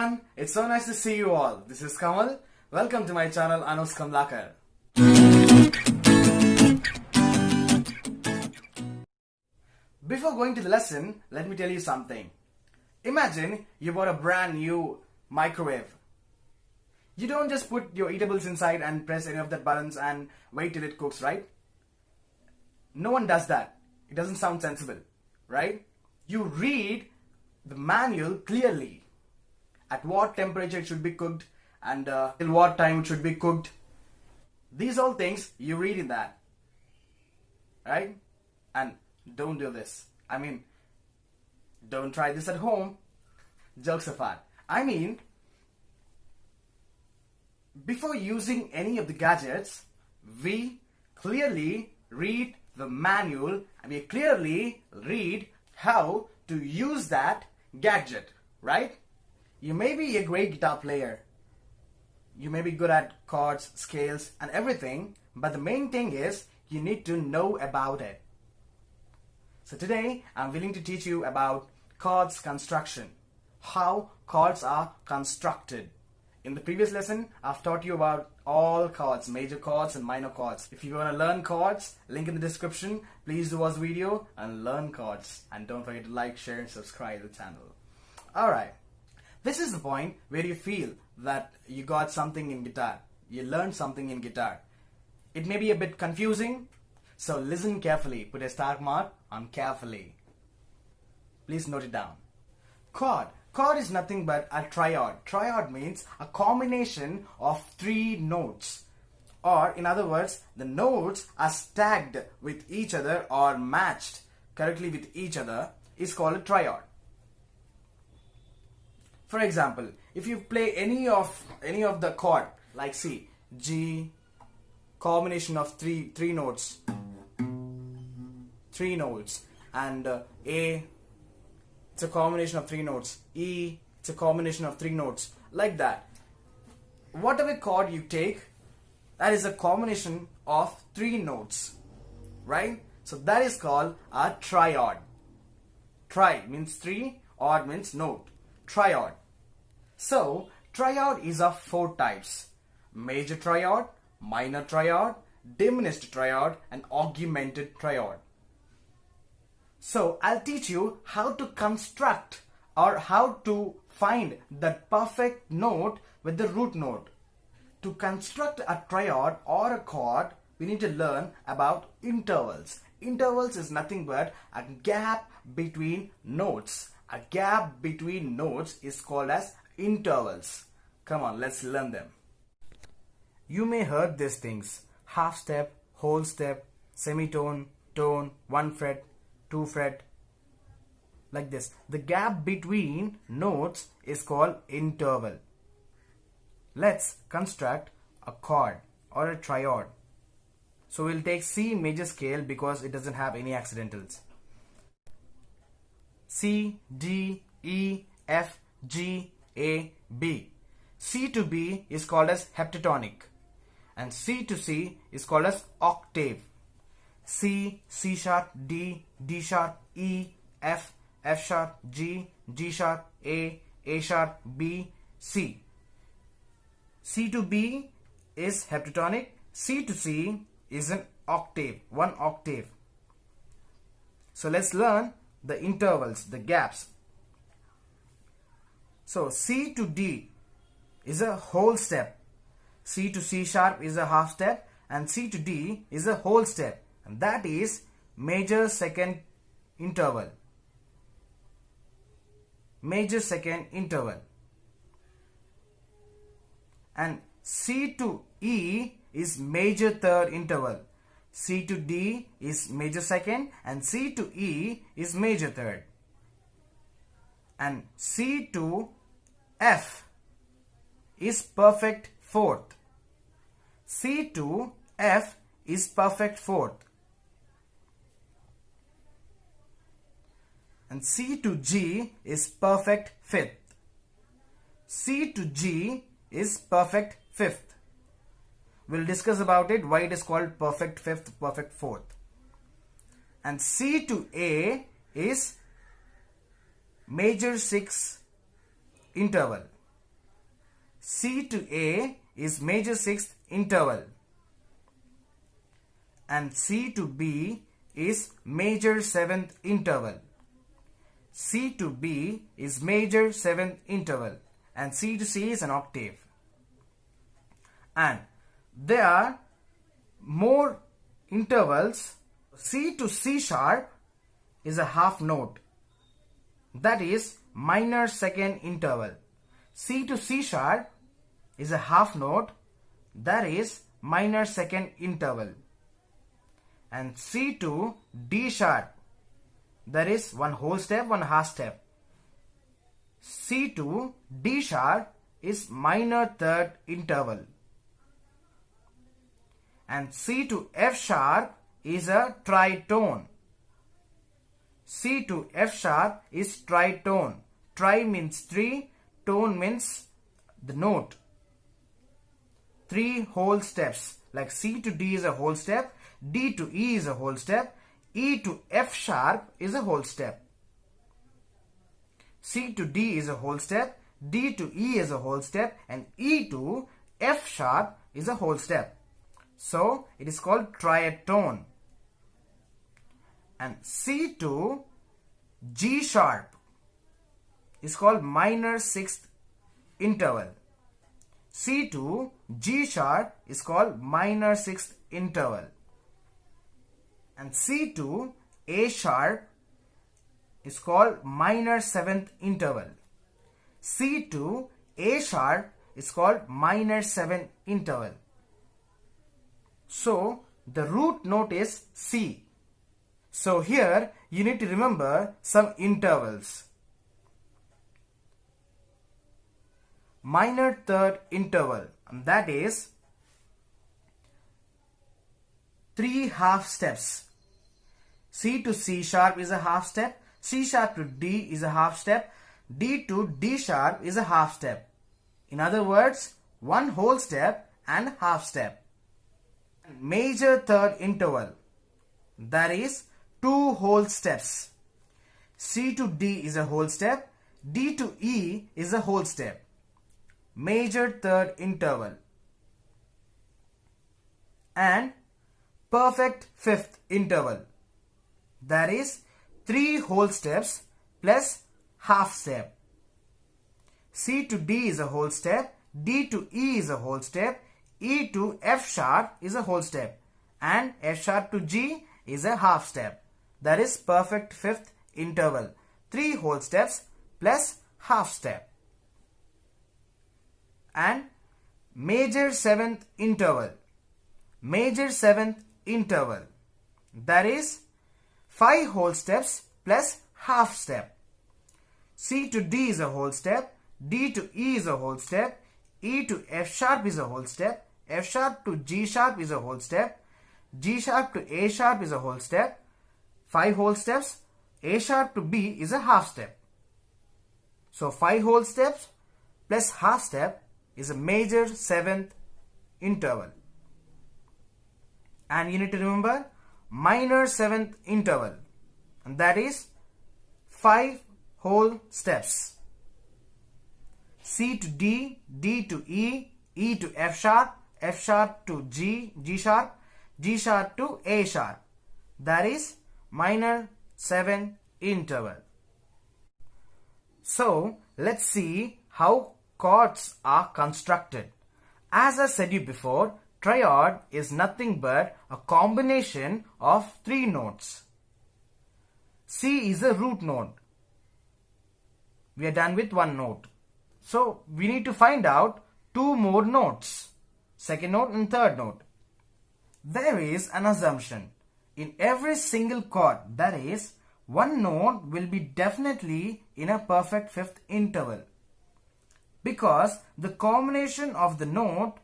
everyone, it's so nice to see you all. This is Kamal. Welcome to my channel Anu's Kamlakar. Before going to the lesson, let me tell you something. Imagine you bought a brand new microwave. You don't just put your eatables inside and press any of the buttons and wait till it cooks, right? No one does that. It doesn't sound sensible, right? You read the manual clearly. At what temperature it should be cooked and till what time it should be cooked. These all things you read in that, right? And don't do this. Don't try this at home. Jokes apart. Before using any of the gadgets, we clearly read the manual and we clearly read how to use that gadget, right? You may be a great guitar player. You may be good at chords, scales and everything, but the main thing is you need to know about it. So today I'm willing to teach you about chords construction, how chords are constructed. In the previous lesson, I've taught you about all chords, major chords and minor chords. If you want to learn chords, link in the description. Please do watch the video and learn chords. And don't forget to like, share and subscribe to the channel. Alright, this is the point where you feel that you got something in guitar. You learned something in guitar. It may be a bit confusing, so listen carefully. Put a star mark on carefully. Please note it down. Chord. Chord is nothing but a triad. Triad means a combination of three notes. Or in other words, the notes are stacked with each other or matched correctly with each other is called a triad. For example, if you play any of the chord like C, G, combination of three notes, and A, it's a combination of three notes. E, it's a combination of three notes. Like that. Whatever chord you take, that is a combination of three notes. Right? So that is called a triad. Tri means three, odd means note. Triad. So, triad is of four types. Major triad, minor triad, diminished triad, and augmented triad. So, I'll teach you how to construct or how to find that perfect note with the root note. To construct a triad or a chord, we need to learn about intervals. Intervals is nothing but a gap between notes. A gap between notes is called as intervals. Come on, let's learn them. You may heard these things: half step, whole step, semitone, tone, 1 fret, 2 fret, like this. The gap between notes is called interval. Let's construct a chord or a triad. So we'll take C major scale because it doesn't have any accidentals. C, D, E, F, G, A, B. C to B is called as heptatonic and C to C is called as octave. C, C sharp, D, D sharp, E, F, F sharp, G, G sharp, A sharp, B, C. C to B is heptatonic. C to C is an octave, one octave. So let's learn the intervals, the gaps. So C to D is a whole step. C to C sharp is a half step and C to D is a whole step. And that is major second interval. Major second interval. And C to E is major third interval. C to D is major second and C to E is major third. And C to F is perfect fourth. C to F is perfect fourth. And C to G is perfect fifth. C to G is perfect fifth. We'll discuss about it, why it is called perfect fifth, perfect fourth. And C to A is major sixth interval. C to A is major sixth interval and C to B is major seventh interval. C to B is major seventh interval and C to C is an octave. And there are more intervals. C to C sharp is a half note, that is minor second interval. C to C sharp is a half note, that is minor second interval. And C to D sharp, that is one whole step, one half step. C to D sharp is minor third interval. And C to F sharp is a tritone. C to F sharp is tritone. Tri means three, tone means the note. Three whole steps, like C to D is a whole step, D to E is a whole step, E to F sharp is a whole step. C to D is a whole step, D to E is a whole step, and E to F sharp is a whole step. So it is called triatone. And C to G sharp is called minor sixth interval. C to G sharp is called minor sixth interval. And C to A sharp is called minor seventh interval. C to A sharp is called minor seventh interval. So the root note is C. So here you need to remember some intervals. Minor third interval, and that is 3 half steps. C to C sharp is a half step, C sharp to D is a half step, D to D sharp is a half step. In other words, one whole step and half step. Major third interval, that is 2 whole steps. C to D is a whole step, D to E is a whole step. Major third interval. And perfect fifth interval, that is 3 whole steps plus half step. C to D is a whole step, D to E is a whole step, E to F sharp is a whole step, and F sharp to G is a half step. That is perfect fifth interval. 3 whole steps plus half step. And major seventh interval. Major seventh interval, that is 5 whole steps plus half step. C to D is a whole step, D to E is a whole step, E to F sharp is a whole step, F sharp to G sharp is a whole step, G sharp to A sharp is a whole step, 5 whole steps, A sharp to B is a half step. So 5 whole steps plus half step is a major seventh interval. And you need to remember minor seventh interval, and that is 5 whole steps. C to D, D to E, E to F sharp, F sharp to G, G sharp, G sharp to A sharp. That is minor 7 interval. So let's see how chords are constructed. As I said you before, triad is nothing but a combination of 3 notes. C is a root note. We are done with 1 note. So we need to find out 2 more notes, second note and third note. There is an assumption. In every single chord, that is, 1 note will be definitely in a perfect fifth interval, because the combination of the note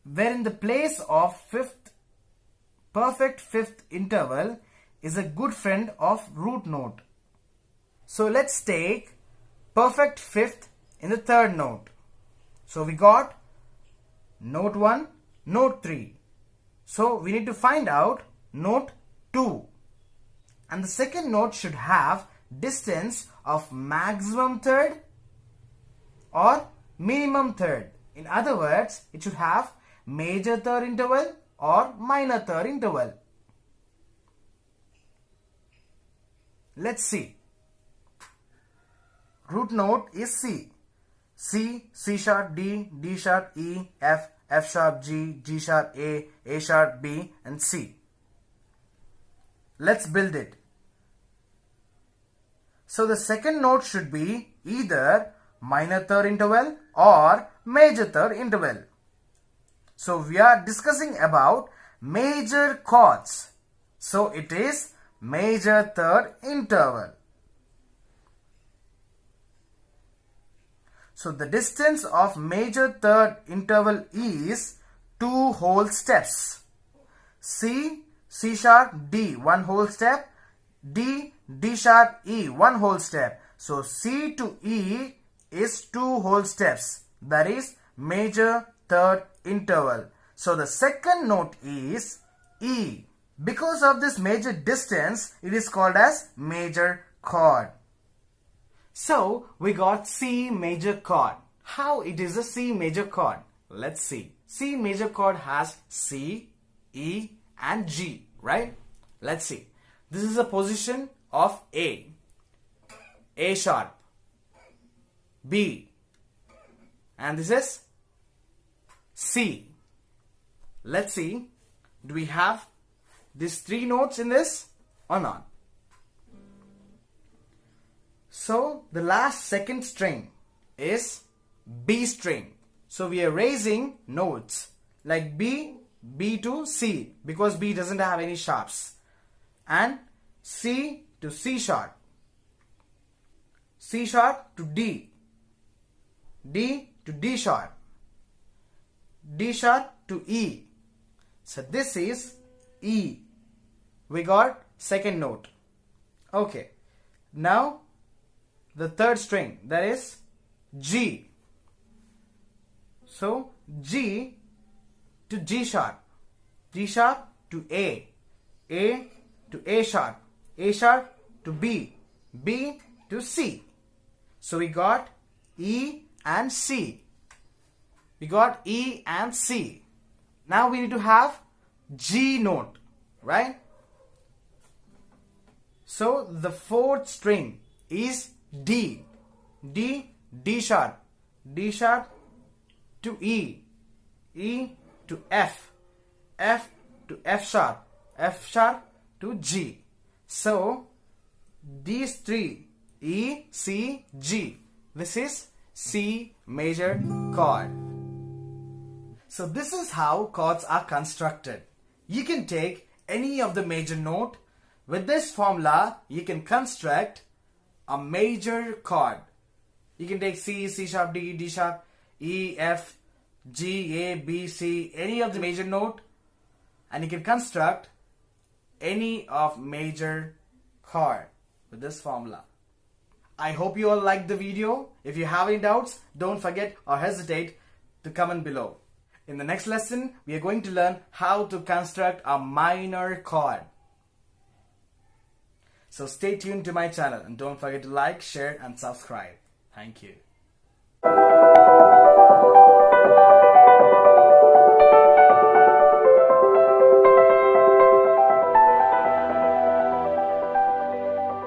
where in the place of perfect fifth interval is a good friend of root note. So let's take perfect fifth in the third note. So we got note 1, note 3. So we need to find out note 2. And the second note should have distance of maximum third or minimum third. In other words, it should have major third interval or minor third interval. Let's see. Root note is C. C, C sharp, D, D sharp, E, F, F sharp, G, G sharp, A sharp, B, and C. Let's build it. So the second note should be either minor third interval or major third interval. So we are discussing about major chords. So it is major third interval. So the distance of major third interval is 2 whole steps. C, C sharp, D, 1 whole step. D, D sharp, E, 1 whole step. So C to E is 2 whole steps. That is major third interval. So the second note is E. Because of this major distance, it is called as major chord. So we got C major chord. How it is a C major chord? Let's see. C major chord has C, E and G, right? Let's see. This is a position of A sharp, B, and this is C. Let's see. Do we have these 3 notes in this or not? So the last second string is B string. So we are raising notes like B to C because B doesn't have any sharps, and C to C sharp, C sharp to D, D to D sharp, D sharp to E. So this is E. We got second note. Okay. Now the third string, that is G. So G to G sharp, G sharp to A to A sharp to B, B to C. So we got E and C. We got E and C. Now we need to have G note, right? So the fourth string is D. D, D sharp to E, E to F, F to F sharp to G. So these 3, E, C, G. This is C major chord. So this is how chords are constructed. You can take any of the major note. With this formula, you can construct a major chord. You can take C, C sharp, D, D sharp, E, F, G, A, B, C, any of the major note, and you can construct any of major chord with this formula. I hope you all liked the video. If you have any doubts, don't forget or hesitate to comment below. In the next lesson, we are going to learn how to construct a minor chord. So stay tuned to my channel and don't forget to like, share and subscribe. Thank you.